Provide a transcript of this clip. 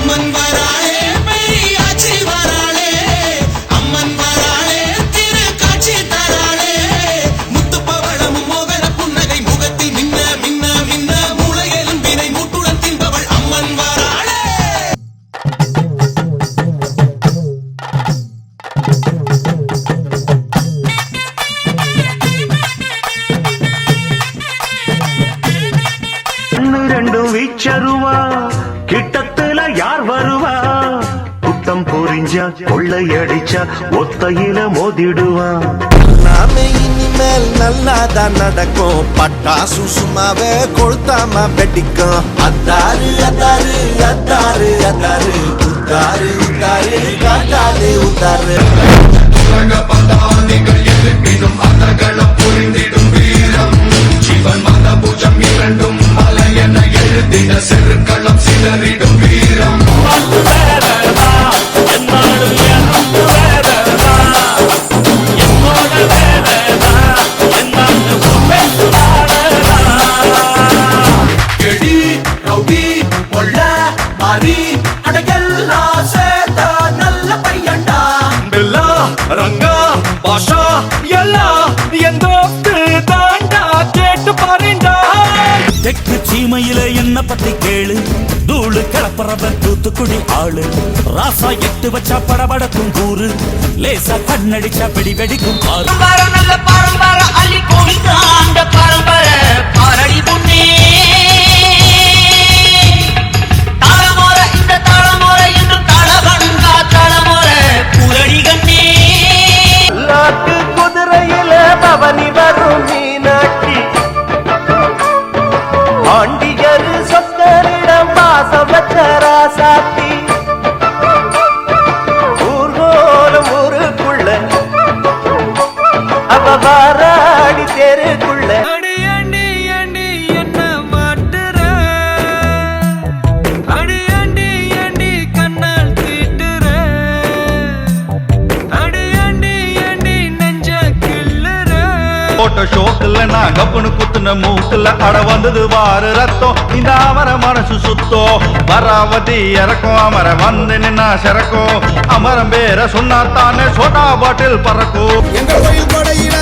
அம்மன் வராளே பெரியாச்சி வராளே அம்மன் வராளே திரு காட்சி தராளே முத்து பவளமும் மோகன புன்னகை முகத்தில் மின்ன மின்ன மின்ன மூளையிலும் வினை மூட்டுடன் தின்பவள் அம்மன் வராளே. ரெண்டும் வீச்சருவா கிட்டத்துல யார் வருவா குத்தம் புரிஞ்சா கொள்ளையடிச்சா ஒத்தையில மோதிடுவா. நாம இனிமேல் நல்லாதான் நடக்கும் பட்டாசு சும்மாவே கொளுத்தாம வெடிக்கும். அத்தாரு அத்தாரு அத்தாரு அத்தாரு உத்தாரு உத்தாரு காட்டாது உத்தாரு எதிர்ப்பினும் அந்தகளம் புரிந்திடும் வீரம் ஜீவன் மத பூஜம் இரண்டும் மலை என எழுதிட செருக்களம் சிதறிடும் வீரம். எடி ரவுடி கொள்ள மாறி அடையெல்லாம் சேர்த்த நல்ல பையன்டா. பில்லா ரங்கா பாஷா எல்லாம் என் தோத்து தாண்டா கேட்டு பாருண்டா. தெற்கு சீமையில என்ன பத்தி கேளு தூளு கிளப்புறவன் தூத்துக்குடி ஆளு ராசா எட்டு வச்சா படபடக்கும் கூறு லேசா கண்ணடிச்சா வெடி வெடிக்கும் ஆறு நல்ல பாரம்பர அள்ளி கோவிந்த பாரம்பர பாரடி புண்ணே தாளமோர இந்த தாளமோர என்று தாளவண்டா தாளமோர புரடி கண்ணே. நாட்டு குதிரையில பவனி வரும் மீனாட்சி ஆண்டியரு சொத்தரிடம் பாசம் வச்ச ராசாத்தி ஊர்கோலம் ஊருக்குள்ள அவ வாராடி தெருக்குள்ள. அடி அண்டி அண்டி என்ன மாட்டுற அடி அண்டி அண்டி கண்ணால் தீட்டுற அடி அண்டி அண்டி நெஞ்ச கிள்ளுற. போட்ட ஷோக்குல நான் கப்புனு குத்துன மூக்குல அட வந்தது வாரு ரத்தம் இந்த அமர மனசு சுத்தோ வராவதி இறக்கும் அமர வந்து நின்னா சிறக்கும் அமரம் பேர சொன்னா தானே சோடா பாட்டில் பறக்கும். எங்க கோயில் கொடையில்